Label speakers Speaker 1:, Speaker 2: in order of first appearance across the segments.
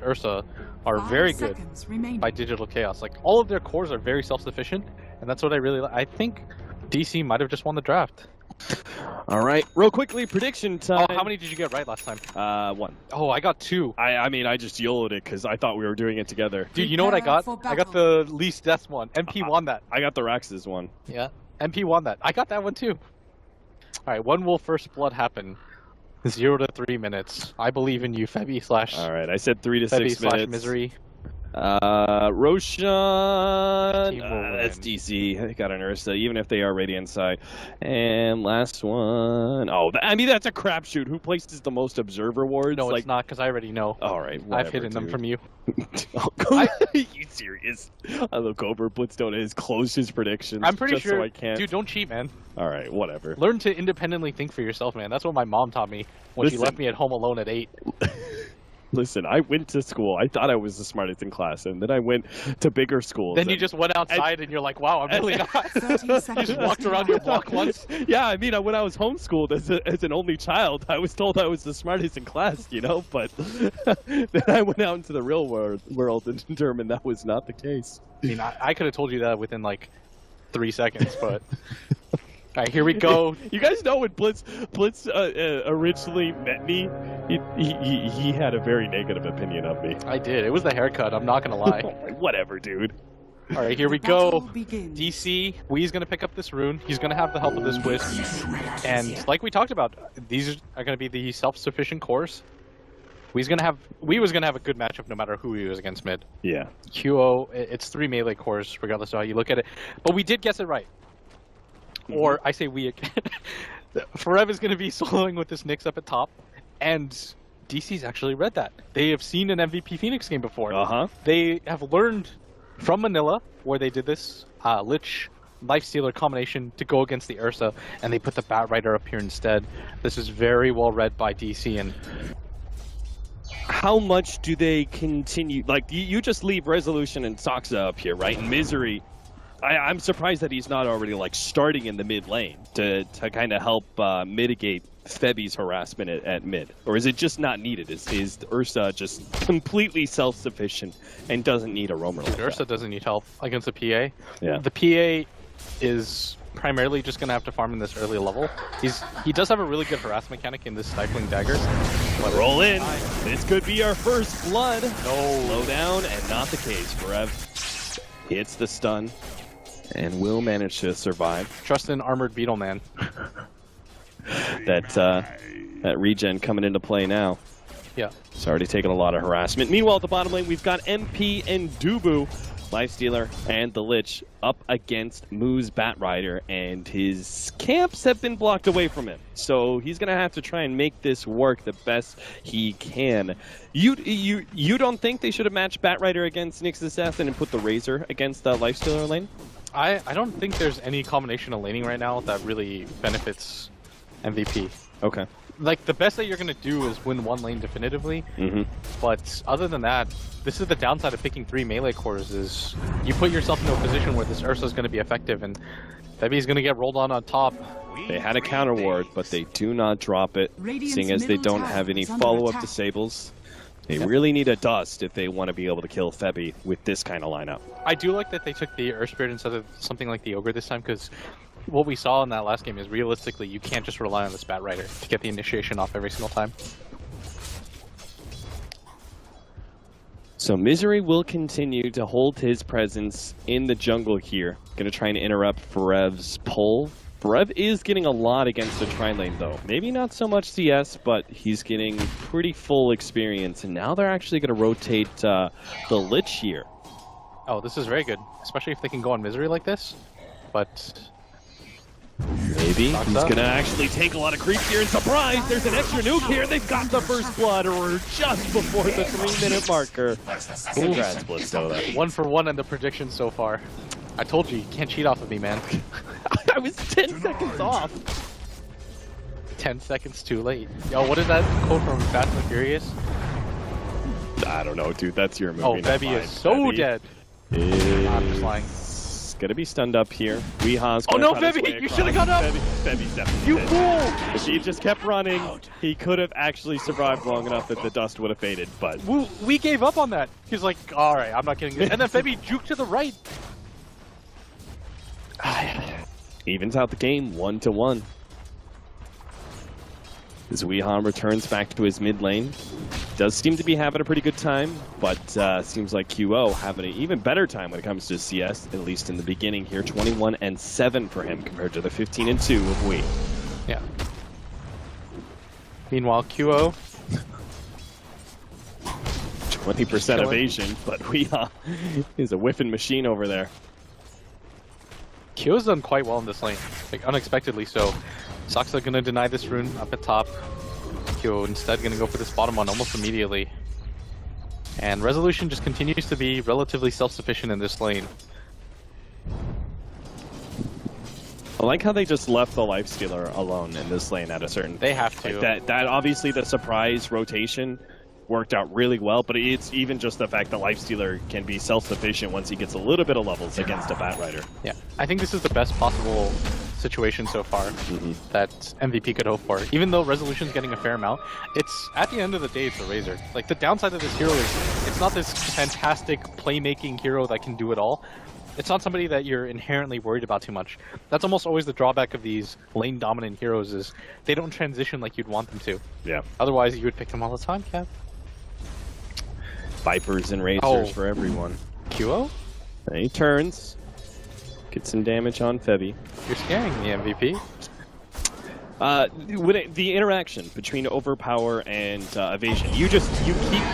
Speaker 1: Ursa are very good by Digital Chaos. Like, all of their cores are very self-sufficient, and that's what I really like. I think DC might have just won the draft.
Speaker 2: All right, real quickly, prediction time.
Speaker 1: Oh, how many did you get right last time?
Speaker 2: 1.
Speaker 1: Oh, I got 2.
Speaker 2: I mean, I just YOLO'd it because I thought we were doing it together.
Speaker 1: Dude, you know what I got? I got the least deaths one. MP won that.
Speaker 2: I got the Rax's one.
Speaker 1: Yeah, MP won that. I got that one too. All right, when will first blood happen? 0 to 3 minutes. I believe in you, Febby /
Speaker 2: All right, I said 3 to 6 minutes.
Speaker 1: Misery.
Speaker 2: Roshan. That's DC. They got an Ursa, even if they are Radiant side. And last one. Oh, I mean, that's a crapshoot. Who places the most observer wards?
Speaker 1: No, it's not, because I already know.
Speaker 2: All right, whatever,
Speaker 1: I've hidden them from you.
Speaker 2: Are you serious? I look over. Blitzstone has closed his predictions.
Speaker 1: I'm pretty
Speaker 2: just
Speaker 1: sure.
Speaker 2: So I can't.
Speaker 1: Dude, don't cheat, man.
Speaker 2: All right, whatever.
Speaker 1: Learn to independently think for yourself, man. That's what my mom taught me when she left me at home alone at 8.
Speaker 2: Listen, I went to school. I thought I was the smartest in class, and then I went to bigger schools.
Speaker 1: Then you just went outside, and you're like, "Wow, I'm really not." You just walked around your block once.
Speaker 2: Yeah, I mean, when I was homeschooled as an only child, I was told I was the smartest in class, you know. But then I went out into the real world and determined that was not the case.
Speaker 1: I mean, I could have told you that within like 3 seconds, but. All right, here we go.
Speaker 2: You guys know when Blitz originally met me, he had a very negative opinion of me.
Speaker 1: I did. It was the haircut. I'm not gonna lie.
Speaker 2: Whatever, dude.
Speaker 1: All right, here we go. DC, Wee's gonna pick up this rune. He's gonna have the help of this Wisp, and like we talked about, these are gonna be the self-sufficient cores. Wee was gonna have a good matchup no matter who he was against mid.
Speaker 2: Yeah.
Speaker 1: QO, it's 3 melee cores regardless of how you look at it, but we did guess it right. Or I say we again. Forev is going to be soloing with this Nyx up at top, and DC's actually read that. They have seen an MVP Phoenix game before. They have learned from Manila, where they did this Lich Lifestealer combination to go against the Ursa, and they put the Bat Rider up here instead. This is very well read by DC. And
Speaker 2: how much do they continue? Like, you just leave Resolution and Soxa up here, right? And Misery. I'm surprised that he's not already like starting in the mid lane to kind of help mitigate Febby's harassment at mid, or is it just not needed? Is Ursa just completely self-sufficient and doesn't need a roamer? Like
Speaker 1: Ursa doesn't need help against the PA.
Speaker 2: Yeah,
Speaker 1: the PA is primarily just going to have to farm in this early level. He does have a really good harass mechanic in this Stifling Dagger.
Speaker 2: But roll in. This could be our first blood. No, slow down, and not the case. Forev hits the stun. And will manage to survive.
Speaker 1: Trust in Armored Beetle Man.
Speaker 2: that regen coming into play now.
Speaker 1: Yeah.
Speaker 2: It's already taken a lot of harassment. Meanwhile, at the bottom lane, we've got MP and Dubu, Lifestealer, and the Lich up against Moo's Bat Rider, and his camps have been blocked away from him. So he's going to have to try and make this work the best he can. You don't think they should have matched Bat Rider against Nyx Assassin and put the Razor against the Lifestealer lane?
Speaker 1: I don't think there's any combination of laning right now that really benefits MVP.
Speaker 2: Okay.
Speaker 1: Like, the best that you're going to do is win one lane definitively, but other than that, this is the downside of picking 3 melee cores, is you put yourself into a position where this Ursa is going to be effective, and Febby's going to get rolled on top.
Speaker 2: They had a counter ward, but they do not drop it, seeing as they don't have any follow-up disables. They really need a dust if they want to be able to kill Febby with this kind of lineup.
Speaker 1: I do like that they took the Earth Spirit instead of something like the Ogre this time, because what we saw in that last game is realistically you can't just rely on this Bat Rider to get the initiation off every single time.
Speaker 2: So Misery will continue to hold his presence in the jungle here. Going to try and interrupt Forev's pull. Forev is getting a lot against the tri-lane though. Maybe not so much CS, but he's getting pretty full experience. And now they're actually going to rotate the Lich here.
Speaker 1: Oh, this is very good, especially if they can go on Misery like this. But
Speaker 2: maybe he's going to actually take a lot of creep here. And surprise, there's an extra nuke here. They've got the first blood, or just before the 3-minute marker. Congrats, Blitzstone.
Speaker 1: 1 for 1 in the predictions so far. I told you can't cheat off of me, man.
Speaker 2: I was 10 seconds off.
Speaker 1: 10 seconds too late. Yo, what is that quote from Fast and Furious?
Speaker 2: I don't know, dude. That's your movie.
Speaker 1: Oh, Febby is so dead. I'm just lying.
Speaker 2: Gonna be stunned up here. Weeha's
Speaker 1: Oh
Speaker 2: gonna
Speaker 1: no,
Speaker 2: cut his
Speaker 1: Febby!
Speaker 2: way
Speaker 1: You
Speaker 2: across.
Speaker 1: should have got up!
Speaker 2: Febby's definitely
Speaker 1: You
Speaker 2: dead.
Speaker 1: fool!
Speaker 2: If he just kept running, he could have actually survived long enough that the dust would have faded, but...
Speaker 1: We gave up on that. He's like, alright, I'm not getting this. And then Febby juked to the right.
Speaker 2: Evens out the game, 1-1. As Weehan returns back to his mid lane. Does seem to be having a pretty good time, but seems like QO having an even better time when it comes to CS, at least in the beginning here. 21-7 for him compared to the 15-2 of Wee.
Speaker 1: Yeah. Meanwhile, QO
Speaker 2: 20% evasion, but Weeha is a whiffing machine over there.
Speaker 1: QO's done quite well in this lane, like unexpectedly so. Saksa gonna deny this rune up at top. QO instead gonna go for this bottom one almost immediately. And Resolution just continues to be relatively self-sufficient in this lane.
Speaker 2: I like how they just left the Lifestealer alone in this lane at a certain...
Speaker 1: They have to.
Speaker 2: Like that obviously the surprise rotation worked out really well, but it's even just the fact that Lifestealer can be self-sufficient once he gets a little bit of levels against a Batrider.
Speaker 1: Yeah, I think this is the best possible situation so far that MVP could hope for. Even though Resolution's getting a fair amount, it's at the end of the day, it's a Razor. Like the downside of this hero is it's not this fantastic playmaking hero that can do it all. It's not somebody that you're inherently worried about too much. That's almost always the drawback of these lane dominant heroes is they don't transition like you'd want them to.
Speaker 2: Yeah.
Speaker 1: Otherwise, you would pick them all the time, Kev.
Speaker 2: Vipers and Razors for everyone.
Speaker 1: QO?
Speaker 2: And he turns. Get some damage on Febby.
Speaker 1: You're scaring the MVP.
Speaker 2: The interaction between overpower and evasion, you keep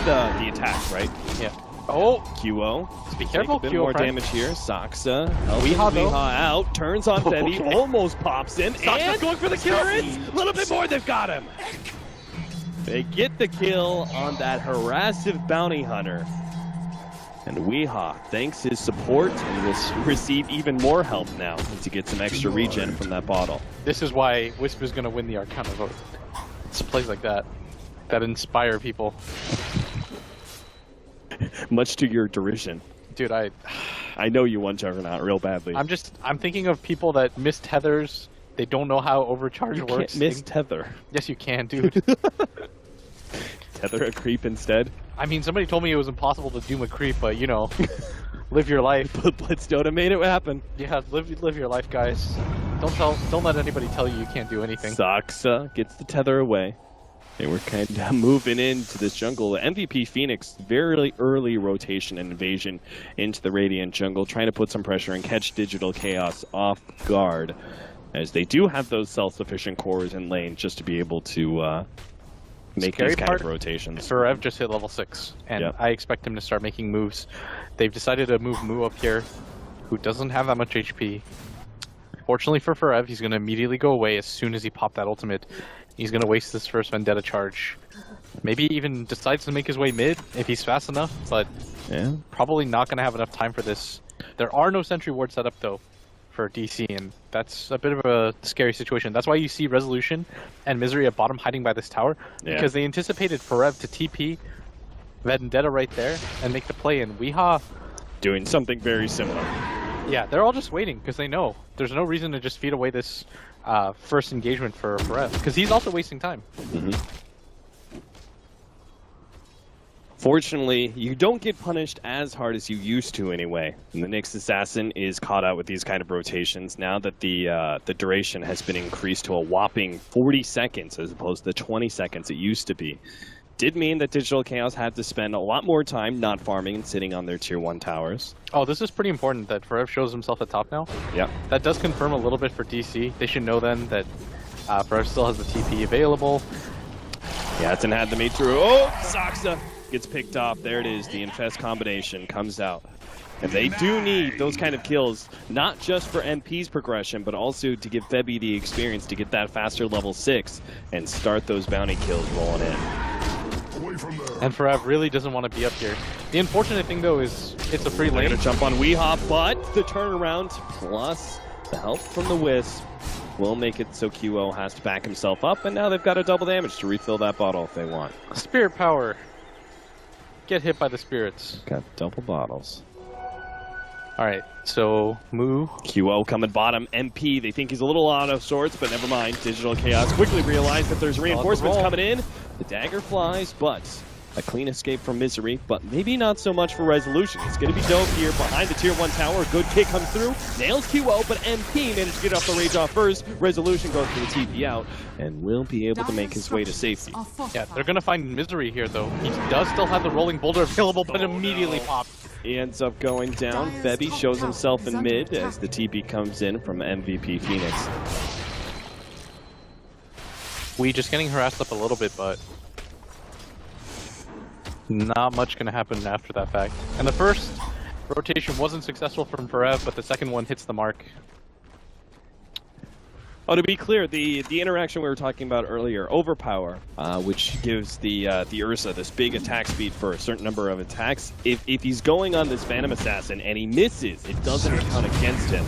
Speaker 2: the attack, right?
Speaker 1: Yeah. Oh!
Speaker 2: QO.
Speaker 1: Be careful,
Speaker 2: a bit
Speaker 1: QO
Speaker 2: more
Speaker 1: friend.
Speaker 2: damage here. Saksa.
Speaker 1: Weeha
Speaker 2: out. Turns on Febby.
Speaker 1: Okay.
Speaker 2: Almost pops him.
Speaker 1: Saksa's
Speaker 2: And
Speaker 1: going for the kill.
Speaker 2: A little bit more. They've got him. They get the kill on that harassive bounty hunter. And Weeha thanks his support and will receive even more help now to get some extra regen from that bottle.
Speaker 1: This is why Wisp is going to win the Arcana vote. It's plays like that that inspire people.
Speaker 2: Much to your derision.
Speaker 1: Dude,
Speaker 2: I know you want Juggernaut real badly.
Speaker 1: I'm thinking of people that miss tethers. They don't know how overcharge
Speaker 2: you
Speaker 1: works.
Speaker 2: Can't miss tether.
Speaker 1: Yes, you can, dude.
Speaker 2: Tether a creep instead?
Speaker 1: I mean, somebody told me it was impossible to doom a creep, but you know, live your life.
Speaker 2: But Blitz Dota made it happen.
Speaker 1: Yeah, live your life, guys. Don't let anybody tell you can't do anything.
Speaker 2: Saksa gets the tether away. And we're kind of moving into this jungle. MVP Phoenix, very early rotation and invasion into the Radiant jungle, trying to put some pressure and catch Digital Chaos off guard. As they do have those self-sufficient cores in lane just to be able to make these kind of rotations.
Speaker 1: Ferev just hit level 6, and
Speaker 2: Yep.
Speaker 1: I expect him to start making moves. They've decided to move Mu up here, who doesn't have that much HP. Fortunately for Ferev, he's going to immediately go away as soon as he popped that ultimate. He's going to waste this first Vendetta charge. Maybe even decides to make his way mid if he's fast enough, but
Speaker 2: Yeah.
Speaker 1: probably not going to have enough time for this. There are no sentry wards set up, though, for DC, and that's a bit of a scary situation. That's why you see Resolution and Misery at bottom hiding by this tower, because they anticipated Ferev to TP Vendetta right there and make the play, and Weeha
Speaker 2: Doing something very similar.
Speaker 1: yeah, they're all just waiting because they know there's no reason to just feed away this first engagement for Ferev, because he's also wasting time.
Speaker 2: Fortunately, you don't get punished as hard as you used to anyway. And the Nyx Assassin is caught out with these kind of rotations now that the duration has been increased to a whopping 40 seconds as opposed to the 20 seconds it used to be. Did mean that Digital Chaos had to spend a lot more time not farming and sitting on their tier 1 towers.
Speaker 1: Oh, this is pretty important that Ferev shows himself at top now.
Speaker 2: Yeah.
Speaker 1: That does confirm a little bit for DC. They should know then that Ferev still has the TP available.
Speaker 2: He hasn't had the mate through. Oh, Saksa gets picked off. There it is. The Infest combination comes out. And they do need those kind of kills, not just for MP's progression, but also to give Febby the experience to get that faster level 6 and start those bounty kills rolling in.
Speaker 1: And Ferev really doesn't want to be up here. The unfortunate thing, though, is it's a free
Speaker 2: They're
Speaker 1: lane.
Speaker 2: going to jump on Weeha, but the turnaround plus the help from the Wisp will make it so QO has to back himself up, and now they've got a double damage to refill that bottle if they want.
Speaker 1: Spirit power. Get hit by the spirits.
Speaker 2: Got double bottles.
Speaker 1: Alright, so Moo.
Speaker 2: QO coming bottom. MP, they think he's a little out of sorts, but never mind. Digital Chaos quickly realize that there's reinforcements coming in. The dagger flies, but a clean escape from Misery, but maybe not so much for Resolution. It's going to be dope here behind the tier 1 tower. A good kick comes through, nails QO, but MP managed to get off the rage off first. Resolution goes for the TP out and will be able to make his way to safety.
Speaker 1: Yeah, they're going to find Misery here, though. He does still have the rolling boulder available, but immediately popped.
Speaker 2: He ends up going down. Febby shows himself in mid as the TP comes in from MVP Phoenix.
Speaker 1: We just getting harassed up a little bit, but not much going to happen after that fact. And the first rotation wasn't successful from Forev, but the second one hits the mark.
Speaker 2: Oh, to be clear, the interaction we were talking about earlier, Overpower, which gives the Ursa this big attack speed for a certain number of attacks. If he's going on this Phantom Assassin and he misses, it doesn't count against him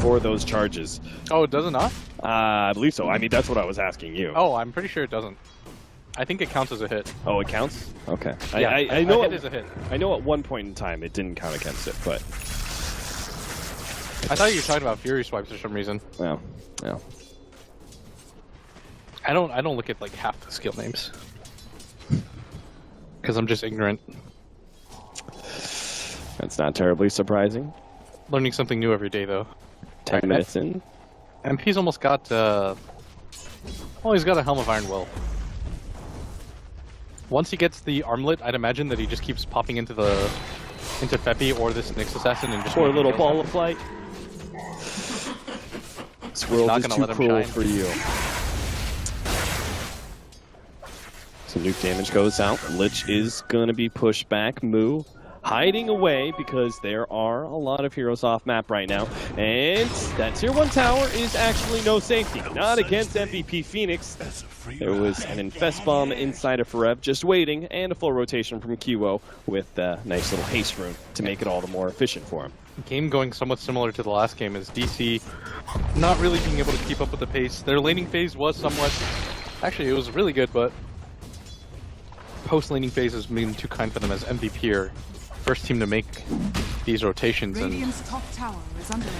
Speaker 2: for those charges.
Speaker 1: Oh, it does it not?
Speaker 2: I believe so. I mean, that's what I was asking you.
Speaker 1: Oh, I'm pretty sure it doesn't. I think it counts as a hit.
Speaker 2: Oh, it counts? Okay.
Speaker 1: Yeah,
Speaker 2: I know
Speaker 1: it is a hit.
Speaker 2: I know at one point in time it didn't count against it, but
Speaker 1: I thought you were talking about Fury Swipes for some reason.
Speaker 2: well, yeah.
Speaker 1: I don't look at like half the skill names because I'm just ignorant.
Speaker 2: That's not terribly surprising.
Speaker 1: Learning something new every day, though.
Speaker 2: 10 minutes in.
Speaker 1: MP's almost got. Well, he's got a Helm of Iron Will. Once he gets the armlet, I'd imagine that he just keeps popping into Febby or this Nyx Assassin and just
Speaker 2: Or a little ball of flight. This world is too cruel for you. So nuke damage goes out. Lich is going to be pushed back. Moo hiding away because there are a lot of heroes off map right now. And that tier 1 tower is actually no safety. Not against MVP Phoenix. There was an Infest Bomb inside of Forev just waiting, and a full rotation from QO with a nice little haste rune to make it all the more efficient for him.
Speaker 1: Game going somewhat similar to the last game is DC not really being able to keep up with the pace. Their laning phase was somewhat... Actually, it was really good, but post-laning phase has been too kind for them as MVP are first team to make these rotations.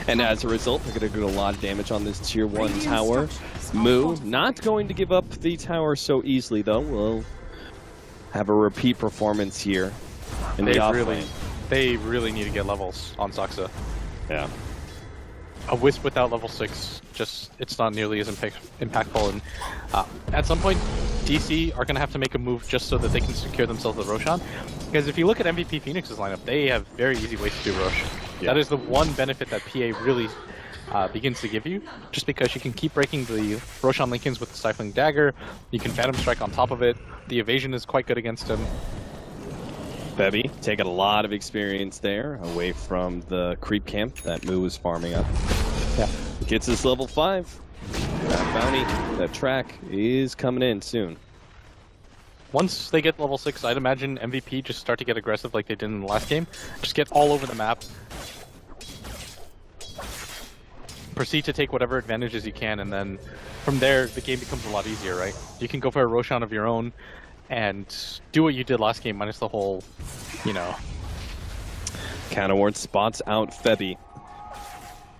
Speaker 2: And as a result, they're going to do a lot of damage on this tier 1 tower. Moo not going to give up the tower so easily, though. We'll have a repeat performance here in the off lane.
Speaker 1: They really need to get levels on Saksa.
Speaker 2: Yeah.
Speaker 1: A Wisp without level 6, just it's not nearly as impactful. And at some point, DC are going to have to make a move just so that they can secure themselves with Roshan. Because if you look at MVP Phoenix's lineup, they have very easy ways to do Rosh. Yeah. That is the one benefit that PA really begins to give you, just because you can keep breaking the Roshan Lincolns with the Stifling Dagger, you can Phantom Strike on top of it, the evasion is quite good against him.
Speaker 2: Bevy taking a lot of experience there away from the creep camp that Moo was farming up. Yeah. Gets his level 5. That bounty, that track is coming in soon.
Speaker 1: Once they get level 6, I'd imagine MVP just start to get aggressive like they did in the last game. Just get all over the map. Proceed to take whatever advantages you can, and then from there, the game becomes a lot easier, right? You can go for a Roshan of your own and do what you did last game, minus the whole, you know...
Speaker 2: Counter Ward spots out Febby.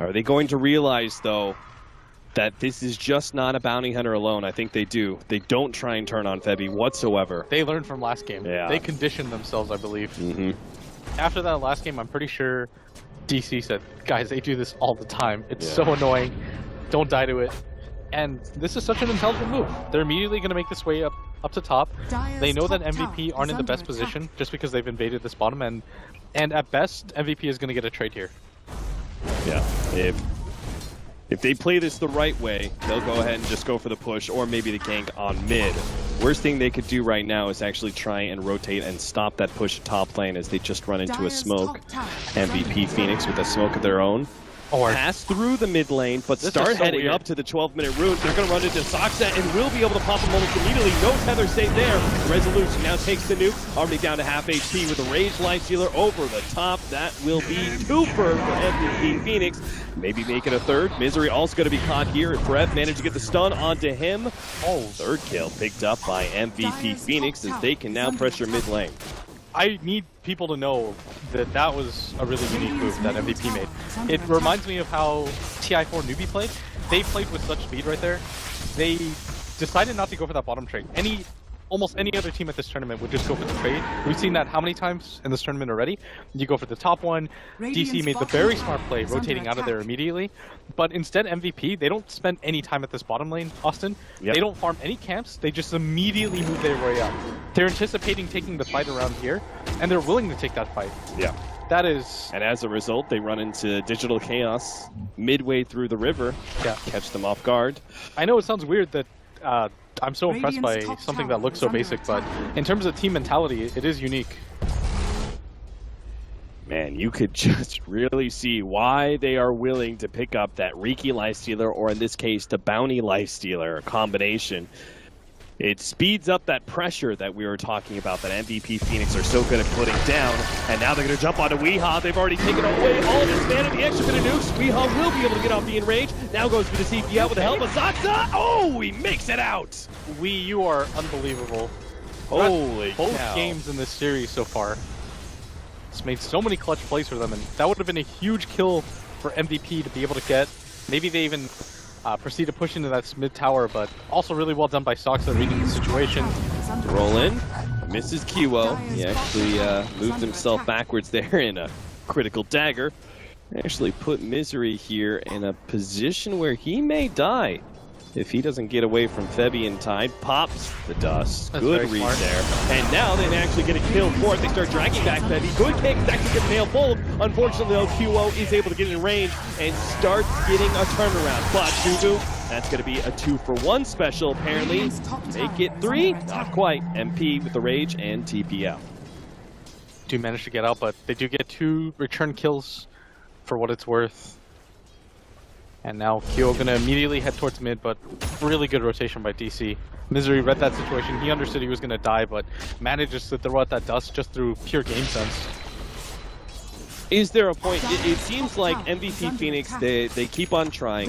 Speaker 2: Are they going to realize, though, that this is just not a bounty hunter alone? I think they do. They don't try and turn on Febby whatsoever.
Speaker 1: They learned from last game.
Speaker 2: Yeah.
Speaker 1: They conditioned themselves, I believe.
Speaker 2: Mm-hmm.
Speaker 1: After that last game, I'm pretty sure DC said, guys, they do this all the time. It's so annoying. Don't die to it. And this is such an intelligent move. They're immediately going to make this way up to top. They know that MVP aren't in the best position just because they've invaded this bottom, and at best, MVP is going to get a trade here.
Speaker 2: Yeah, if they play this the right way, they'll go ahead and just go for the push, or maybe the gank on mid. Worst thing they could do right now is actually try and rotate and stop that push top lane as they just run into a smoke. MVP Phoenix with a smoke of their own. Or pass through the mid lane, but start heading up to the 12-minute route. They're going to run into Saksa and will be able to pop him almost immediately. No tether save there. Resolution now takes the nuke, already down to half HP with a Rage Life Stealer over the top. That will be twofer for MVP Phoenix. Maybe make it a third. Misery also going to be caught here. Forev managed to get the stun onto him. Oh, third kill picked up by MVP Phoenix as they can now pressure mid lane.
Speaker 1: I need people to know that that was a really unique move that MVP made. It reminds me of how TI4 Newbee played. They played with such speed right there. They decided not to go for that bottom trade. Almost any other team at this tournament would just go for the trade. We've seen that how many times in this tournament already? You go for the top one. DC made the very smart play, rotating out of there immediately. But instead, MVP, they don't spend any time at this bottom lane, Austin. Yep. They don't farm any camps. They just immediately move their way up. They're anticipating taking the fight around here, and they're willing to take that fight.
Speaker 2: Yeah.
Speaker 1: That is...
Speaker 2: And as a result, they run into Digital Chaos midway through the river.
Speaker 1: Yeah.
Speaker 2: Catch them off guard.
Speaker 1: I know it sounds weird that... I'm so impressed by something that looks so basic, but in terms of team mentality, it is unique.
Speaker 2: Man, you could just really see why they are willing to pick up that Riki Lifestealer, or in this case, the Bounty Lifestealer combination. It speeds up that pressure that we were talking about that MVP Phoenix are so good at putting down. And now they're going to jump onto Weehaw. They've already taken away all of his mana, the extra bit of nukes. Weehaw will be able to get off the enrage. Now goes for the CP out with the help of Saksa. Oh, he makes it out.
Speaker 1: You are unbelievable.
Speaker 2: Holy cow.
Speaker 1: Both games in this series so far. It's made so many clutch plays for them, and that would have been a huge kill for MVP to be able to get. Maybe they even proceed to push into that mid tower, but also really well done by Saksa reading the situation.
Speaker 2: Roll in, misses Kiwo. He actually moved himself backwards there in a critical dagger. Actually put Misery here in a position where he may die if he doesn't get away from Febby in time. Pops the dust.
Speaker 1: That's
Speaker 2: good read there. And now they actually get a kill for it. They start dragging back Febby. Good kick. Actually gets nailed full. Unfortunately, though, QO is able to get in range and starts getting a turnaround. But Dubu, that's going to be a 2-for-1 special, apparently. Make it 3? Not quite. MP with the rage and TP out.
Speaker 1: Do manage to get out, but they do get 2 return kills for what it's worth. And now Kyo gonna immediately head towards mid, but really good rotation by DC. Misery read that situation. He understood he was gonna die, but manages to throw out that dust just through pure game sense.
Speaker 2: Is there a point? It seems like MVP Phoenix, they keep on trying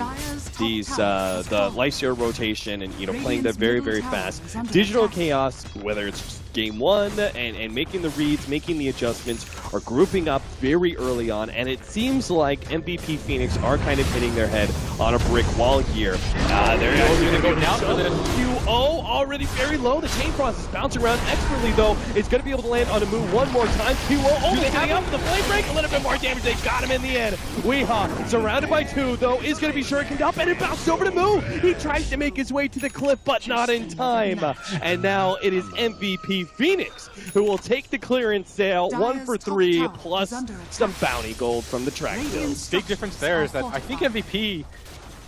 Speaker 2: these the Lifestealer rotation and playing that very, very fast. Digital Chaos, whether it's game 1 and making the reads, making the adjustments, are grouping up very early on, and it seems like MVP Phoenix are kind of hitting their head on a brick wall here. They're actually going to go down for this. QO already very low. The chain frost is bouncing around expertly, though. It's going to be able to land on a move one more time. QO only getting up for the flame break. A little bit more damage. They got him in the end. Weehaw, surrounded by 2, though, is going to be shurikened up, and it bounced over to Moo. He tries to make his way to the cliff, but not in time. And now it is MVP Phoenix who will take the clearance sale. 1 for 3 plus some bounty gold from the track kills.
Speaker 1: Big difference there is that I think MVP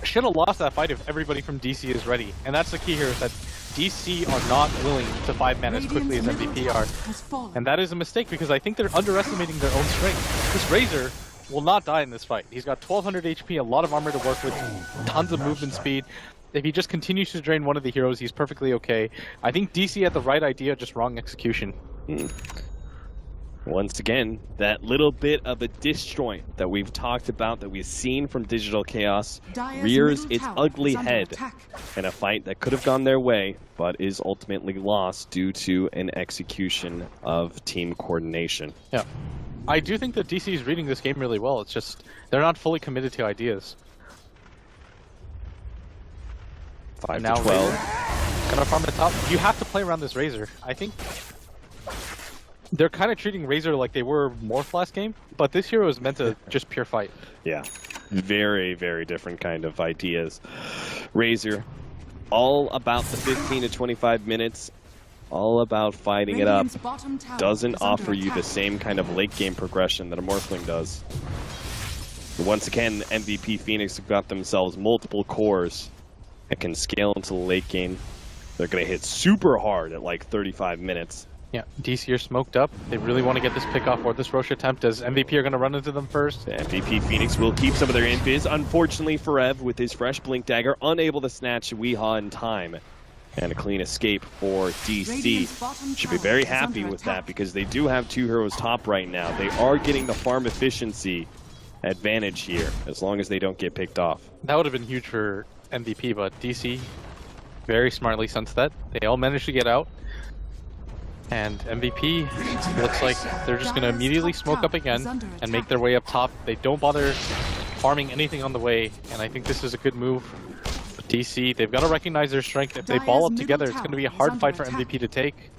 Speaker 1: should have lost that fight if everybody from DC is ready. And that's the key here, is that DC are not willing to 5-man as quickly as MVP are. And that is a mistake because I think they're underestimating their own strength. This Razor will not die in this fight. He's got 1200 HP, a lot of armor to work with, tons of movement speed. If he just continues to drain one of the heroes, he's perfectly okay. I think DC had the right idea, just wrong execution.
Speaker 2: Once again, that little bit of a disjoint that we've talked about, that we've seen from Digital Chaos, rears its ugly head in a fight that could have gone their way, but is ultimately lost due to an execution of team coordination.
Speaker 1: Yeah. I do think that DC is reading this game really well. It's just, they're not fully committed to ideas.
Speaker 2: 5 to 12.
Speaker 1: Gonna farm the top. You have to play around this Razor. I think they're kind of treating Razor like they were Morph last game, but this hero is meant to just pure fight.
Speaker 2: Yeah, very, very different kind of ideas. Razor, all about the 15 to 25 minutes, all about fighting it up. Doesn't offer you the same kind of late game progression that a Morphling does. Once again, MVP Phoenix have got themselves multiple cores that can scale into the late game. They're going to hit super hard at like 35 minutes.
Speaker 1: Yeah, DC are smoked up. They really want to get this pick off or this Roche attempt, as MVP are going to run into them first.
Speaker 2: MVP Phoenix will keep some of their invis. Unfortunately for Ev, with his fresh Blink Dagger, unable to snatch Weehaw in time. And a clean escape for DC. Should be very happy with that because they do have 2 heroes top right now. They are getting the farm efficiency advantage here, as long as they don't get picked off.
Speaker 1: That would have been huge for MVP, but DC very smartly sensed that. They all managed to get out. And MVP looks like they're just going to immediately smoke up again and make their way up top. They don't bother farming anything on the way, and I think this is a good move. But DC, they've got to recognize their strength. If they ball up together, it's going to be a hard fight for MVP to take.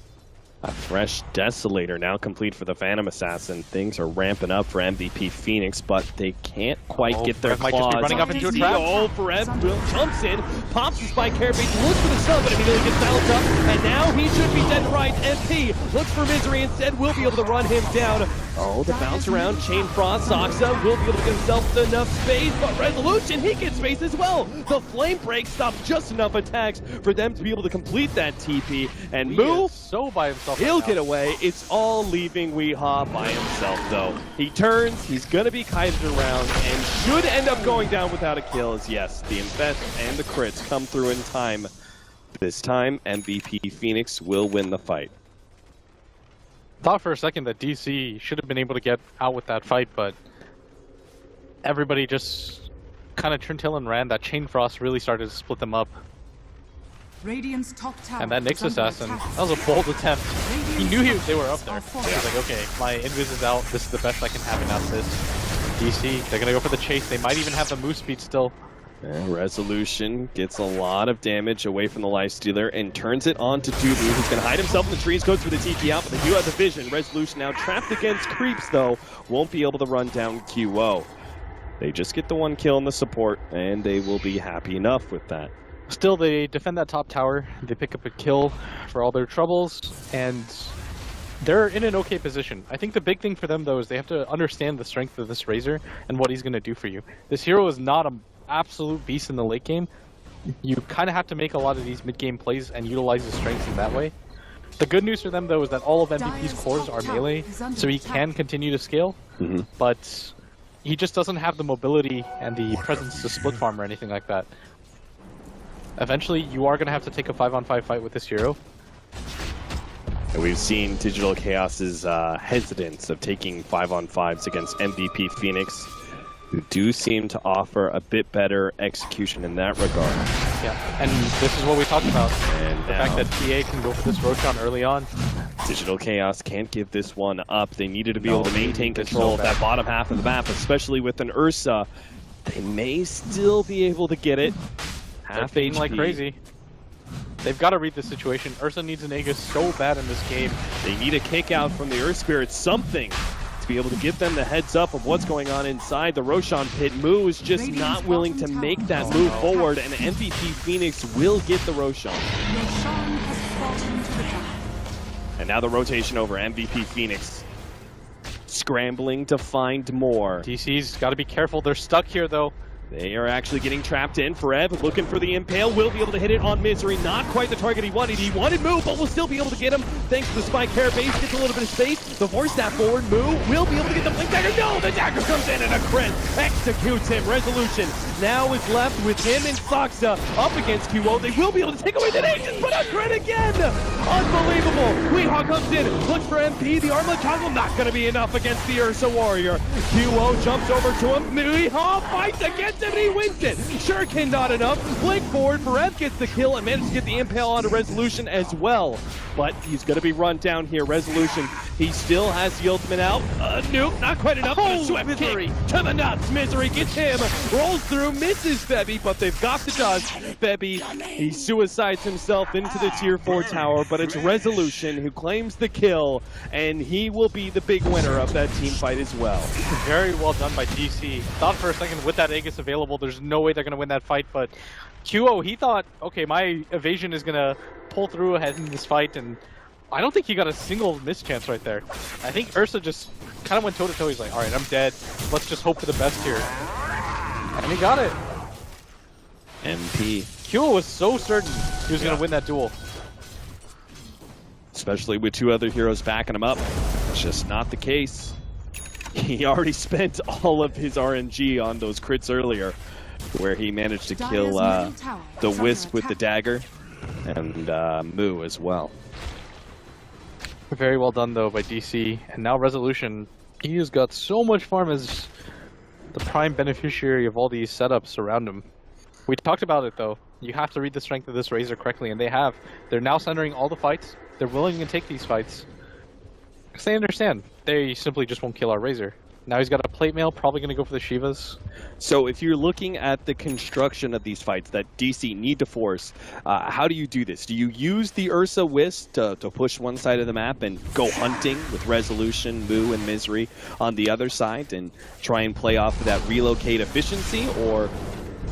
Speaker 2: A fresh Desolator now complete for the Phantom Assassin. Things are ramping up for MVP Phoenix, but they can't quite get their claws.
Speaker 1: Might just be running up into a trap.
Speaker 2: Oh, Forev jumps in, pops the spike carry bait, looks for the stun, but immediately gets balanced up, and now he should be dead right. MP looks for Misery instead, will be able to run him down. Oh, the bounce around, Chain Frost, Soxa will be able to get himself enough space, but Resolution, he gets space as well. The Flame Break stops just enough attacks for them to be able to complete that TP, and Moo,
Speaker 1: so by himself.
Speaker 2: He'll get away. It's all leaving Weehaw by himself, though. He turns, he's going to be kited around, and should end up going down without a kill, as yes, the Infest and the crits come through in time. This time, MVP Phoenix will win the fight.
Speaker 1: Thought for a second that DC should have been able to get out with that fight, but everybody just kind of turned tail and ran. That Chain Frost really started to split them up.
Speaker 3: Radiant's top tower
Speaker 1: And that Nyx Assassin, that was a bold attempt. He knew they were up there. He was like, okay, my invis is out. This is the best I can have in out this. DC, they're going to go for the chase. They might even have the move speed still.
Speaker 2: And Resolution gets a lot of damage away from the Lifestealer and turns it on to Newbee, who's going to hide himself in the trees, goes for the TP out, but they do have the vision. Resolution now trapped against creeps, though, won't be able to run down QO. They just get the one kill in the support, and they will be happy enough with that.
Speaker 1: Still, they defend that top tower. They pick up a kill for all their troubles, and they're in an okay position. I think the big thing for them, though, is they have to understand the strength of this Razor and what he's going to do for you. This hero is not an absolute beast in the late game. You kind of have to make a lot of these mid-game plays and utilize his strengths in that way. The good news for them, though, is that all of MVP's cores are melee, so he can continue to scale, but he just doesn't have the mobility and the presence to split farm or anything like that. Eventually, you are going to have to take a 5-on-5 fight with this hero.
Speaker 2: And we've seen Digital Chaos's hesitance of taking 5-on-5s against MVP Phoenix, who do seem to offer a bit better execution in that regard.
Speaker 1: Yeah, and this is what we talked about. And the fact that TA can go for this Roshan early on.
Speaker 2: Digital Chaos can't give this one up. They needed to be able to maintain control of that bottom half of the map, especially with an Ursa. They may still be able to get it. Half HP.
Speaker 1: Like crazy. They've got to read the situation. Ursa needs an Aegis so bad in this game.
Speaker 2: They need a kick out from the Earth Spirit, something to be able to give them the heads up of what's going on inside the Roshan pit. Moo is just not willing to make that move forward, and MVP Phoenix will get the Roshan. And now the rotation over MVP Phoenix. Scrambling to find more.
Speaker 1: DC's got to be careful. They're stuck here, though.
Speaker 2: They are actually getting trapped in. Forev looking for the Impale, will be able to hit it on Misery. Not quite the target he wanted. He wanted Moo, but will still be able to get him thanks to the Spike Carapace. Gets a little bit of space. The force staff forward. Moo will be able to get the Blink Dagger. No, the dagger comes in and a crit executes him. Resolution now is left with him and Soxa up against QO. They will be able to take away the Aegis, but a crit again. Unbelievable. Weehaw comes in, looks for MP. The Armlet Toggle not going to be enough against the Ursa Warrior. QO jumps over to him. Weehaw fights against him and he wins it. Shuriken not enough. Blink forward. Forev gets the kill and manages to get the Impale onto Resolution as well. But he's going to be run down here. Resolution, he still has the ultimate out. Nope, not quite enough. Oh, swift Misery to the nuts. Misery gets him. Rolls through, misses Febby, but they've got the dust. Febby, he suicides himself into the tier 4 tower, but it's Resolution who claims the kill, and he will be the big winner of that team fight as well.
Speaker 1: Very well done by DC. Thought for a second with that Aegis available, there's no way they're going to win that fight, but QO, he thought, okay, my evasion is going to pull through ahead in this fight, and I don't think he got a single mischance right there. I think Ursa just kind of went toe-to-toe. He's like, alright, I'm dead. Let's just hope for the best here. And he got it.
Speaker 2: MP.
Speaker 1: QO was so certain he was going to win that duel.
Speaker 2: Especially with two other heroes backing him up. It's just not the case. He already spent all of his RNG on those crits earlier, where he managed to kill the Wisp with the dagger, and Moo as well.
Speaker 1: Very well done, though, by DC. And now Resolution, he has got so much farm as the prime beneficiary of all these setups around him. We talked about it, though. You have to read the strength of this Razor correctly, and they have. They're now centering all the fights They're willing to take these fights. Because they understand. They simply just won't kill our Razor. Now he's got a plate mail, probably going to go for the Shivas.
Speaker 2: So if you're looking at the construction of these fights that DC need to force, how do you do this? Do you use the Ursa Wisp to push one side of the map and go hunting with Resolution, Moo, and Misery on the other side and try and play off of that relocate efficiency, or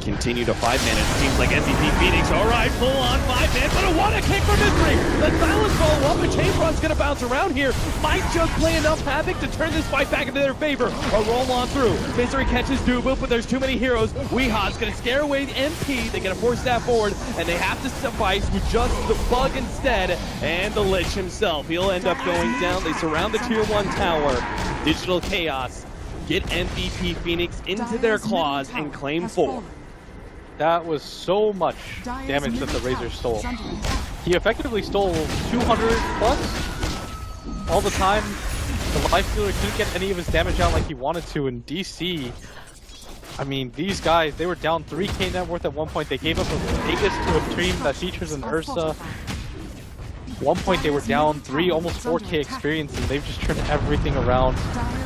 Speaker 2: continue to 5-man? It seems like MVP Phoenix, all right, full on 5-man, but a one kick for Misery. The silence follow up, the chain front's gonna bounce around here. Might just play enough havoc to turn this fight back into their favor. A roll on through. Misery catches Newbee, but there's too many heroes. Weeha's gonna scare away the MP. They're gonna force that forward, and they have to suffice with just the bug instead. And the Lich himself, he'll end up going down. They surround the tier 1 tower. Digital Chaos get MVP Phoenix into their claws and claim 4.
Speaker 1: That was so much damage that the Razor stole. He effectively stole 200 plus all the time. The Lifestealer couldn't get any of his damage out like he wanted to, and DC, I mean, these guys, they were down 3k net worth at one point. They gave up a Aegis to a team that features an Ursa. At one point they were down 3, almost 4k experience, and they've just turned everything around.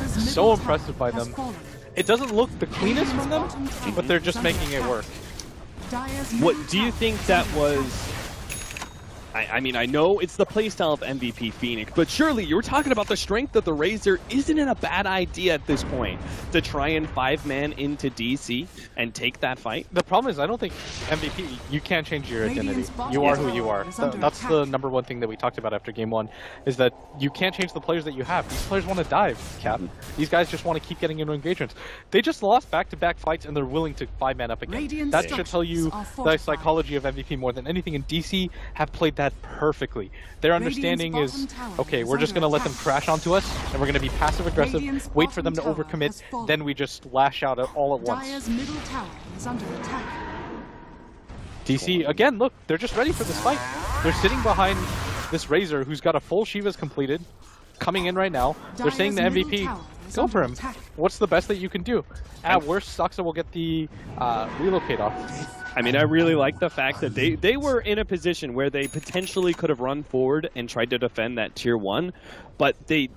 Speaker 1: So impressive by them. It doesn't look the cleanest from them, but they're just making it work.
Speaker 2: What do you think that was? I mean, I know it's the playstyle of MVP Phoenix, but surely you were talking about the strength of the Razor. Isn't it a bad idea at this point to try and 5-man into DC and take that fight?
Speaker 1: The problem is, I don't think MVP, you can't change your identity. You are who you are. That's the number one thing that we talked about after game 1, is that you can't change the players that you have. These players want to dive, Cap. These guys just want to keep getting into engagements. They just lost back-to-back fights, and they're willing to 5-man up again. That should tell you the psychology of MVP more than anything, and DC have played that perfectly. Their understanding is, okay, we're just going to let them crash onto us, and we're going to be passive-aggressive, wait for them to overcommit, then we just lash out all at once. DC, again, look, they're just ready for this fight. They're sitting behind this Razor who's got a full Shiva's completed, coming in right now. They're saying to MVP, go for him. What's the best that you can do? At worst, Saksa will get the relocate off.
Speaker 2: I mean, I really like the fact that they were in a position where they potentially could have run forward and tried to defend that tier 1, but they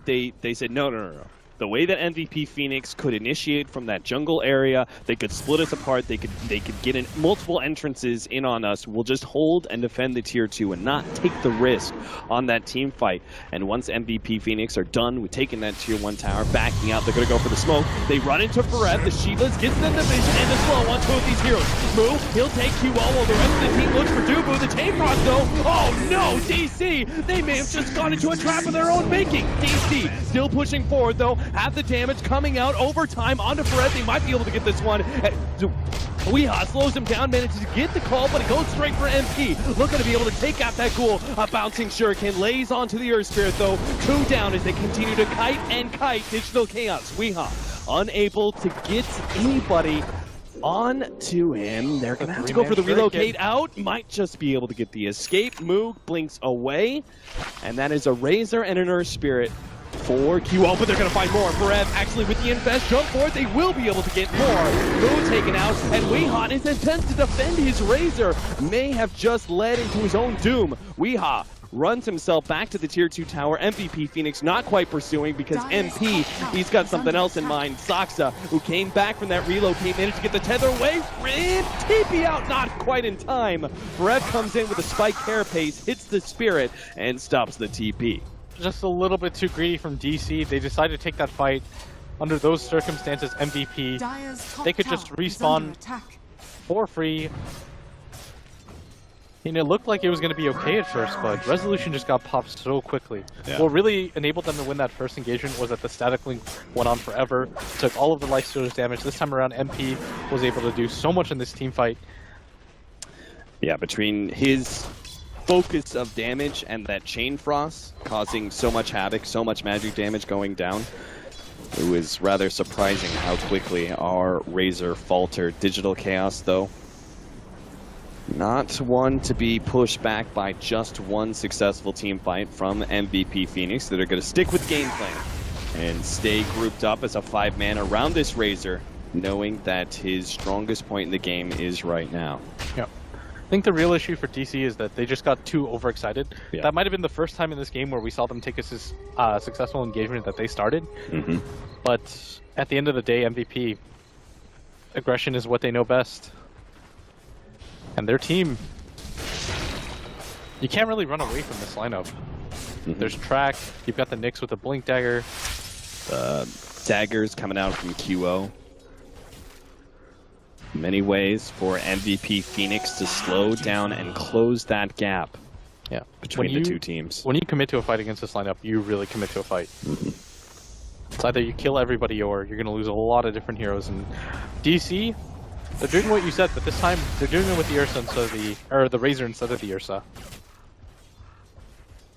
Speaker 2: said no. The way that MVP Phoenix could initiate from that jungle area, they could split us apart, they could get in multiple entrances in on us. We'll just hold and defend the tier 2 and not take the risk on that team fight. And once MVP Phoenix are done with taking that tier 1 tower, backing out, they're going to go for the smoke. They run into Ferret, the Shivas gets them the vision and the slow on 2 of these heroes. Moo, he'll take QL while the rest of the team looks for Dubu. The chain cross though, oh no, DC! They may have just gone into a trap of their own making. DC still pushing forward though, have the damage coming out over time onto Ferret. They might be able to get this one. Weeha slows him down, manages to get the call, but it goes straight for MP. Looking to be able to take out that ghoul. A bouncing shuriken lays onto the Earth Spirit though. 2 down as they continue to kite and kite. Digital Chaos. Weeha unable to get anybody onto him. They're going to have to go for the relocate out. Might just be able to get the escape. Moog blinks away. And that is a Razor and an Earth Spirit for QO, but they're going to find more. Berev actually with the infest jump forward, they will be able to get more. Moo taken out, and Weeha, his intent to defend his Razor may have just led into his own doom. Weeha runs himself back to the tier 2 tower. MVP Phoenix not quite pursuing because MP, he's got something else in mind. Saksa, who came back from that relocate, managed to get the tether away. TP out, not quite in time. Berev comes in with a spike carapace, hits the Spirit, and stops the TP.
Speaker 1: Just a little bit too greedy from DC. They decided to take that fight. Under those circumstances, MVP, they could just respawn for free. And it looked like it was going to be okay at first, but Resolution just got popped so quickly. Yeah. What really enabled them to win that first engagement was that the static link went on forever, took all of the Lifestealer's damage. This time around, MP was able to do so much in this team fight.
Speaker 2: Yeah, between his focus of damage and that chain frost causing so much havoc, so much magic damage going down, it was rather surprising how quickly our Razor faltered. Digital Chaos though, not one to be pushed back by just one successful team fight from MVP Phoenix, that are going to stick with game plan and stay grouped up as a 5-man around this Razor, knowing that his strongest point in the game is right now.
Speaker 1: Yep. I think the real issue for DC is that they just got too overexcited.
Speaker 2: Yeah.
Speaker 1: That might have been the first time in this game where we saw them take a successful engagement that they started. But at the end of the day, MVP, aggression is what they know best. And their team, you can't really run away from this lineup. There's Track, you've got the Knicks with the Blink Dagger.
Speaker 2: Daggers coming out from QO. Many ways for MVP Phoenix to slow down and close that gap between the two teams.
Speaker 1: When you commit to a fight against this lineup, you really commit to a fight. It's either you kill everybody or you're going to lose a lot of different heroes. And DC, they're doing what you said, but this time they're doing it with the Ursa instead of the Razor instead of the Ursa.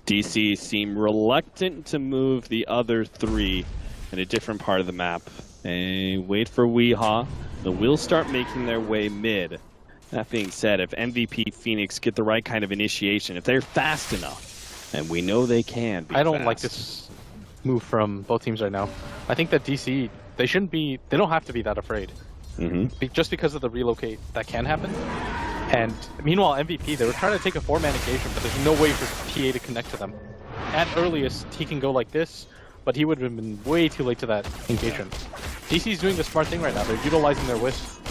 Speaker 2: DC seem reluctant to move the other three in a different part of the map. And wait for Weehaw. They will start making their way mid. That being said, if MVP Phoenix get the right kind of initiation, if they're fast enough, and we know they can be
Speaker 1: I don't
Speaker 2: fast.
Speaker 1: like this move from both teams right now. I think that DC, they don't have to be that afraid. Just because of the relocate that can happen. And meanwhile, MVP, they were trying to take a 4-man engagement, but there's no way for TA to connect to them. At earliest, he can go like this, but he would have been way too late to that engagement. DC's doing the smart thing right now. They're utilizing their Wisp.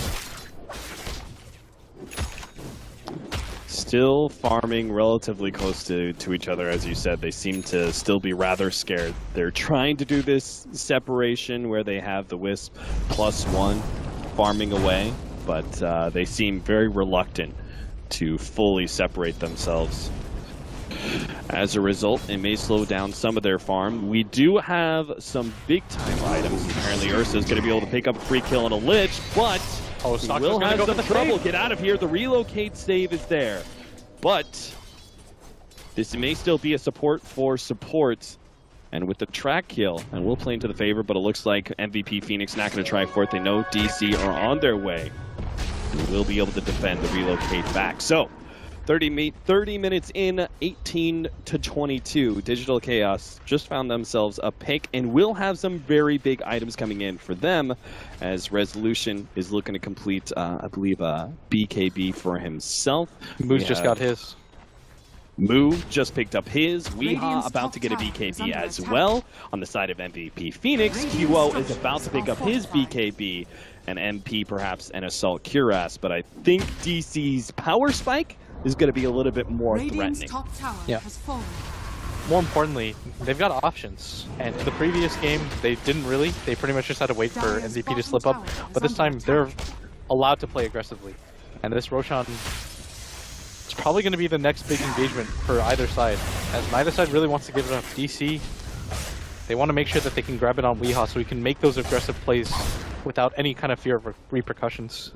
Speaker 2: Still farming relatively close to each other, as you said. They seem to still be rather scared. They're trying to do this separation where they have the Wisp +1 farming away, but they seem very reluctant to fully separate themselves. As a result, it may slow down some of their farm. We do have some big-time items. Apparently, Ursa is going to be able to pick up a free kill on a Lich, but he will have some trouble. Get out of here. The relocate save is there. But this may still be a support for supports. And with the track kill, and we'll play into the favor, but it looks like MVP Phoenix not going to try for it. They know DC are on their way. And will be able to defend the relocate back. So, 30 minutes in, 18-22. Digital Chaos just found themselves a pick and will have some very big items coming in for them as Resolution is looking to complete, I believe, a BKB for himself.
Speaker 1: Moose just got his.
Speaker 2: Moo just picked up his. Weehaw about to get a BKB as well. On the side of MVP Phoenix, QO is about to pick up his BKB. And MP perhaps an Assault Cuirass. But I think DC's Power Spike is going to be a little bit more threatening.
Speaker 1: Yeah. More importantly, they've got options. And in the previous game, they didn't really. They pretty much just had to wait for MVP to slip up. But this time, they're allowed to play aggressively. And this Roshan, it's probably going to be the next big engagement for either side. As neither side really wants to give it up. DC, they want to make sure that they can grab it on Weehaw so he can make those aggressive plays without any kind of fear of repercussions.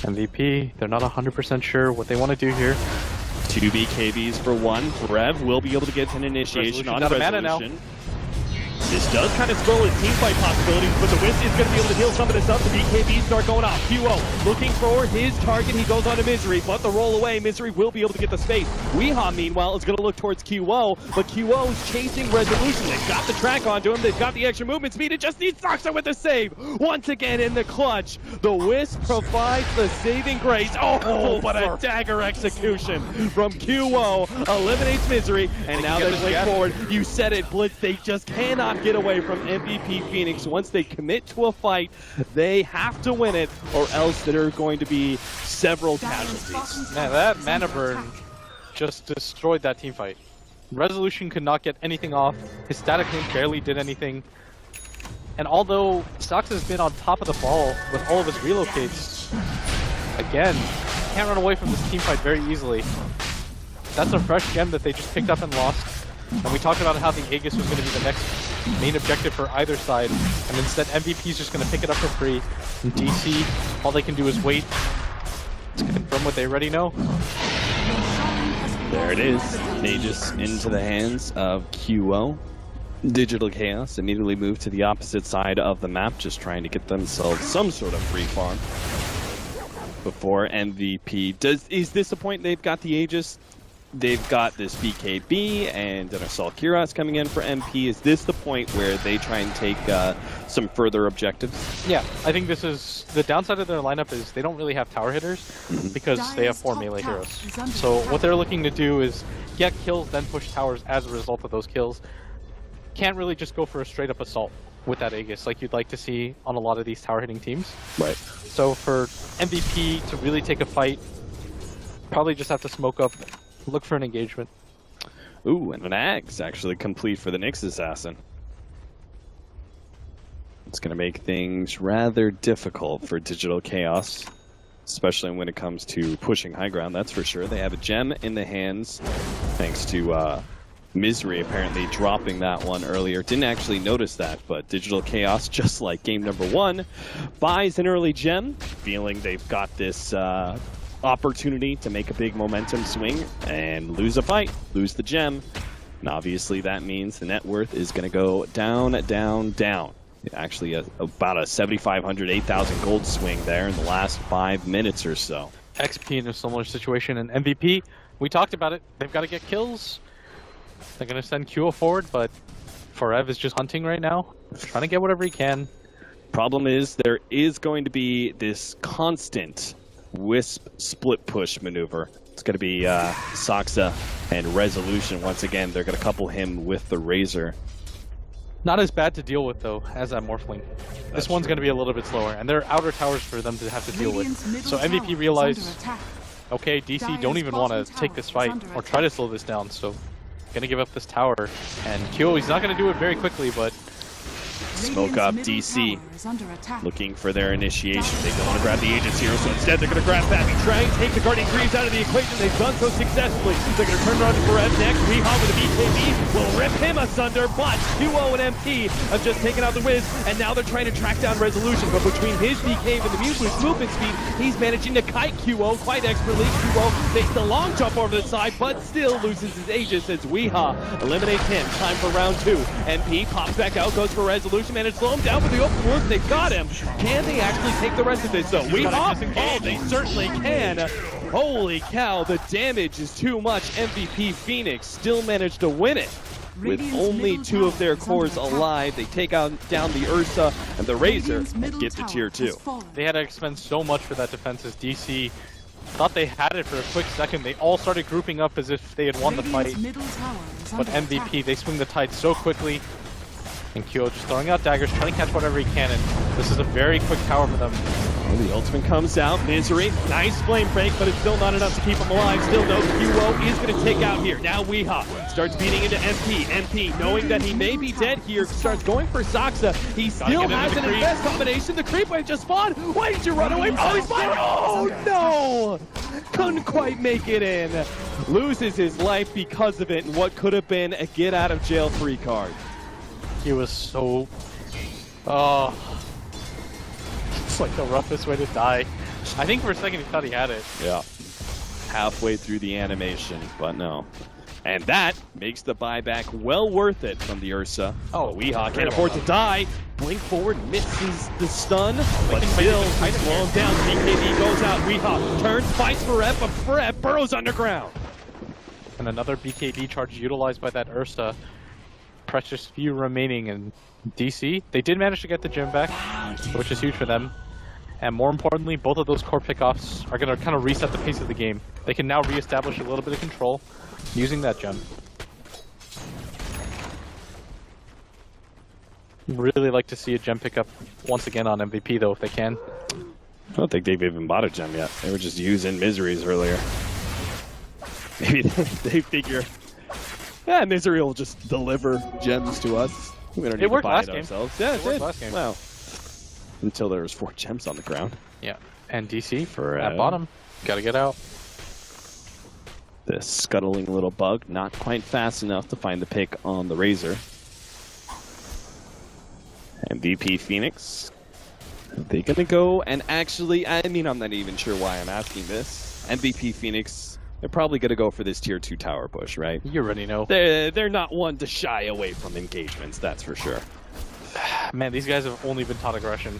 Speaker 1: MVP, they're not 100% sure what they want to do here.
Speaker 2: 2 BKBs for 1. Rev will be able to get an initiation on Resolution. This does kind of spoil his team fight possibilities, but the Wisp is going to be able to heal some of this up. The BKBs start going off. QO looking for his target. He goes on to Misery, but the roll away. Misery will be able to get the space. Weehaw, meanwhile, is going to look towards QO, but QO is chasing Resolution. They've got the track onto him. They've got the extra movement speed. It just needs Soxa with the save. Once again in the clutch. The Wisp provides the saving grace. Oh, but a dagger execution from QO. Eliminates Misery, and now they're playing forward. You said it, Blitz. They just cannot get away from MVP Phoenix. Once they commit to a fight, they have to win it, or else there are going to be several casualties.
Speaker 1: Man, that mana burn just destroyed that team fight. Resolution could not get anything off. His static link barely did anything. And although Sox has been on top of the ball with all of his relocates, again, can't run away from this team fight very easily. That's a fresh gem that they just picked up and lost. And we talked about how the Aegis was going to be the next main objective for either side. And instead, MVP's just going to pick it up for free. And DC, all they can do is wait to confirm what they already know.
Speaker 2: There it is. Aegis into the hands of QO. Digital Chaos immediately moved to the opposite side of the map, just trying to get themselves some sort of free farm before MVP. Is this the point they've got the Aegis they've got this BKB and an Assault Cuirass coming in for MP. Is this the point where they try and take some further objectives?
Speaker 1: Yeah, I think this is the downside of their lineup is they don't really have tower hitters because they have 4 melee heroes. So what they're looking to do is get kills, then push towers as a result of those kills. Can't really just go for a straight up assault with that Aegis like you'd like to see on a lot of these tower hitting teams.
Speaker 2: Right.
Speaker 1: So for MVP to really take a fight, probably just have to smoke up, look for an engagement.
Speaker 2: Ooh, and an Axe actually complete for the Nyx Assassin. It's going to make things rather difficult for Digital Chaos, especially when it comes to pushing high ground, that's for sure. They have a gem in the hands, thanks to Misery apparently dropping that one earlier. Didn't actually notice that, but Digital Chaos, just like game number 1, buys an early gem, feeling they've got this opportunity to make a big momentum swing and lose a fight, lose the gem. And obviously that means the net worth is going to go down, down, down. Actually, about a 7,500, 8,000 gold swing there in the last 5 minutes or so.
Speaker 1: XP in a similar situation, and MVP, we talked about it. They've got to get kills. They're going to send QO forward, but Forev is just hunting right now, trying to get whatever he can.
Speaker 2: Problem is, there is going to be this constant Wisp split push maneuver. It's going to be Saksa and Resolution once again. They're going to couple him with the Razor.
Speaker 1: Not as bad to deal with, though, as that Morphling. This one's going to be a little bit slower, and there are outer towers for them to have to deal with. So MVP realized, okay, DC don't even want to take this fight or try to slow this down, so going to give up this tower. And QO, he's not going to do it very quickly, but
Speaker 2: smoke up DC, looking for their initiation. They don't want to grab the Aegis here, so instead they're going to grab Fabi. Try and take the Guardian Greaves out of the equation. They've done so successfully. They're going to turn around to Forev next. EHOME with a BKB will rip him asunder, but Duo and MP have just taken out the Wiz, and now they're trying to track down Resolution. But between his BKB and the Muse's movement speed, he's managing to kite QO quite expertly. QO makes the long jump over the side, but still loses his Aegis as Weehaw eliminates him. Time for round 2. MP pops back out, goes for Resolution, managed to slow him down with the open wounds. They've got him. Can they actually take the rest of this? So Weehaw, oh, they certainly can. Holy cow, the damage is too much. MVP Phoenix still managed to win it. With only 2 of their cores alive, they take down the Ursa and the Razor and get to tier 2.
Speaker 1: they had to expend so much for that defense as DC thought they had it for a quick second. They all started grouping up as if they had won the fight. But MVP, they swing the tide so quickly. And QO just throwing out daggers, trying to catch whatever he can, and this is a very quick tower for them.
Speaker 2: Well, the ultimate comes out, Misery, nice flame break, but it's still not enough to keep him alive. Still no, QO is going to take out here. Now Weehaw starts beating into MP. MP, knowing that he may be dead here, starts going for Saksa. He still has an invest combination. The creep wave just spawned. Why did you run away? Oh, he's fired! Oh, no! Couldn't quite make it in. Loses his life because of it, and what could have been a get out of jail free card.
Speaker 1: He was so... Oh... It's like the roughest way to die. I think for a second he thought he had it.
Speaker 2: Yeah. Halfway through the animation, but no. And that makes the buyback well worth it from the Ursa.
Speaker 1: Oh,
Speaker 2: Weehaw can't afford to die. Blink forward, misses the stun, but still slow him down. BKB goes out. Weehaw turns, fights for Rev, but Rev burrows underground.
Speaker 1: And another BKB charge utilized by that Ursa. Precious few remaining in DC. They did manage to get the gem back, which is huge for them. And more importantly, both of those core pickoffs are going to kind of reset the pace of the game. They can now reestablish a little bit of control using that gem. Really like to see a gem pickup once again on MVP though, if they can.
Speaker 2: I don't think they've even bought a gem yet. They were just using Miseries earlier. Maybe they figure, yeah, Misery will just deliver gems to us. We don't need to buy it ourselves. Yeah, it did.
Speaker 1: Last game.
Speaker 2: Wow. Until there was 4 gems on the ground.
Speaker 1: Yeah, and DC for at bottom. Gotta get out.
Speaker 2: The scuttling little bug, not quite fast enough to find the pick on the Razor. MVP Phoenix. Are they gonna go and actually, I mean, I'm not even sure why I'm asking this. MVP Phoenix, they're probably gonna go for this tier 2 tower push, right?
Speaker 1: You already know.
Speaker 2: They're not one to shy away from engagements, that's for sure.
Speaker 1: Man, these guys have only been taught aggression.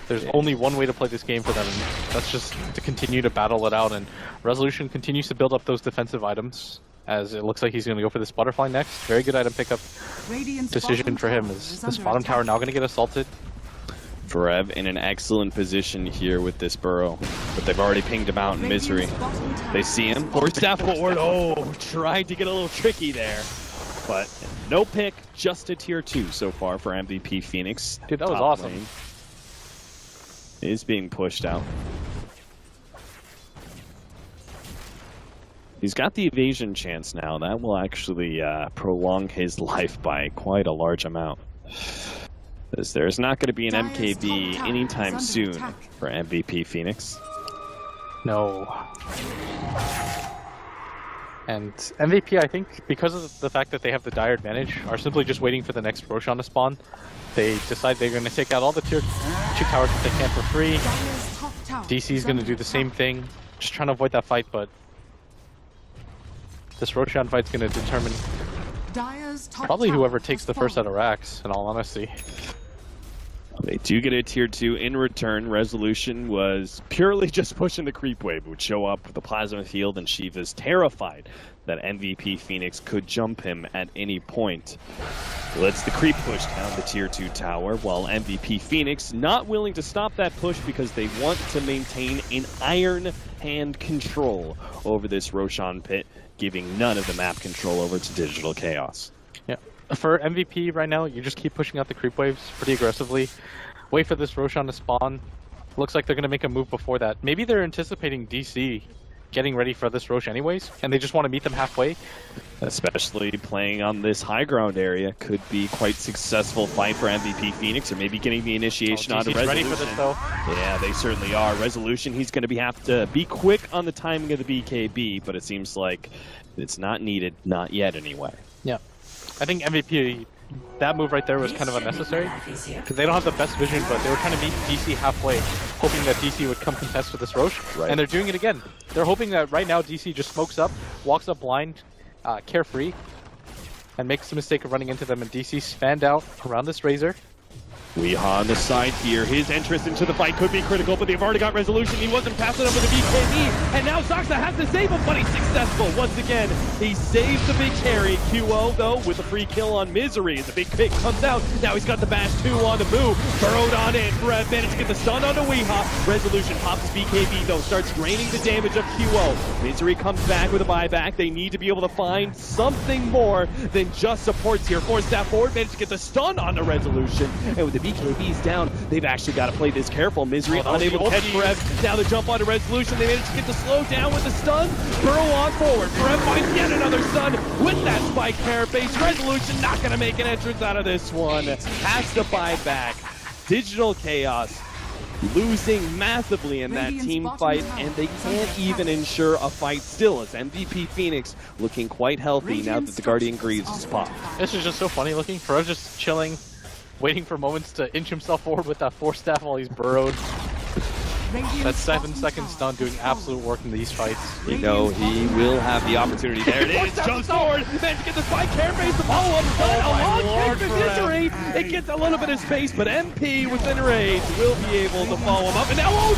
Speaker 1: There's only one way to play this game for them, and that's just to continue to battle it out. And Resolution continues to build up those defensive items, as it looks like he's going to go for this butterfly next. Very good item pickup decision for him. Is this bottom tower now going to get assaulted?
Speaker 2: Rev in an excellent position here with this burrow, but they've already pinged him out in Misery. They see him, or step forward. Oh, tried to get a little tricky there, but no pick, just a tier 2 so far for MVP Phoenix.
Speaker 1: Dude, that was awesome.
Speaker 2: Lane is being pushed out. He's got the evasion chance now. That will actually prolong his life by quite a large amount. There's not going to be an MKB anytime soon for MVP Phoenix.
Speaker 1: No. And MVP, I think, because of the fact that they have the dire advantage, are simply just waiting for the next Roshan to spawn. They decide they're going to take out all the tier 2 towers that they can for free. DC is going to do the same thing, just trying to avoid that fight, but this Roshan fight's going to determine probably whoever takes the first out of racks, in all honesty.
Speaker 2: They do get a tier 2 in return. Resolution was purely just pushing the creep wave. It would show up with the plasma field, and Shiva's terrified that MVP Phoenix could jump him at any point. Lets the creep push down the tier 2 tower, while MVP Phoenix not willing to stop that push because they want to maintain an iron hand control over this Roshan pit, giving none of the map control over to Digital Chaos.
Speaker 1: Yeah, for MVP right now, you just keep pushing out the creep waves pretty aggressively. Wait for this Roshan to spawn. Looks like they're going to make a move before that. Maybe they're anticipating DC getting ready for this Rosh anyways, and they just want to meet them halfway.
Speaker 2: Especially playing on this high ground area could be quite successful fight for MVP Phoenix, or maybe getting the initiation onto Resolution.
Speaker 1: Ready for this though?
Speaker 2: Yeah, they certainly are. Resolution, he's going to have to be quick on the timing of the BKB, but it seems like it's not needed, not yet anyway.
Speaker 1: Yeah, I think MVP, that move right there was kind of unnecessary, because they don't have the best vision, but they were trying to meet DC halfway, hoping that DC would come contest with this Rosh, and they're doing it again. They're hoping that right now DC just smokes up, walks up blind, carefree, and makes the mistake of running into them, and DC's fanned out around this Razor.
Speaker 2: Weehaw on the side here. His entrance into the fight could be critical, but they've already got Resolution. He wasn't passing up with the BKB, and now Soxa has to save him, but he's successful. Once again, he saves the big carry. QO, though, with a free kill on Misery. The big pick comes out. Now he's got the bash 2 on the move. Burrowed on in. Rev managed to get the stun onto Weehaw. Resolution pops his BKB, though, starts draining the damage of QO. Misery comes back with a buyback. They need to be able to find something more than just supports here. Force that forward, managed to get the stun onto Resolution, and with the BKB's down, they've actually got to play this careful. Misery unable to catch Rev. Now the jump onto Resolution. They managed to get the slow down with the stun. Burrow on forward. Rev finds yet another stun with that spike carapace. Resolution not going to make an entrance out of this one. Has to buy back. Digital Chaos losing massively in that team fight, and they can't even ensure a fight still, as MVP Phoenix looking quite healthy now that the Guardian Greaves is popped.
Speaker 1: This is just so funny looking. Feroz just chilling, waiting for moments to inch himself forward with that force staff while he's burrowed. That 7-second stun doing absolute work in these fights.
Speaker 2: You know, he will have the opportunity. There it is, jumps forward, managed to get the spike carapace, the follow-up stun, a long kick for Misery. It gets a little bit of space, but MP within range will be able to follow him up. And now, oh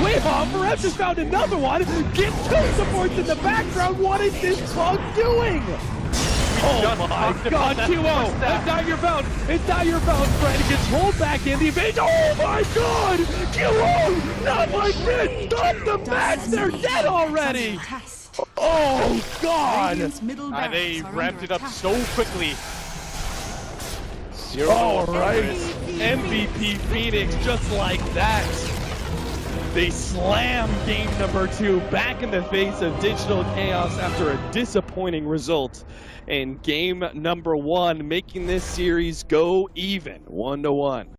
Speaker 2: no! Weehaw, Rev just found another one. Get 2 supports in the background. What is this bug doing? Oh my god, QO! It's not your bound! It's not your bound, Fred! It gets rolled back in the evasion! Oh my god! QO! Not like this! Stop the match! They're dead already! Oh god!
Speaker 1: And they ramped it up so quickly.
Speaker 2: Alright! MVP Phoenix just like that. They slam game number 2 back in the face of Digital Chaos after a disappointing result. And game number 1 making this series go even, 1-1.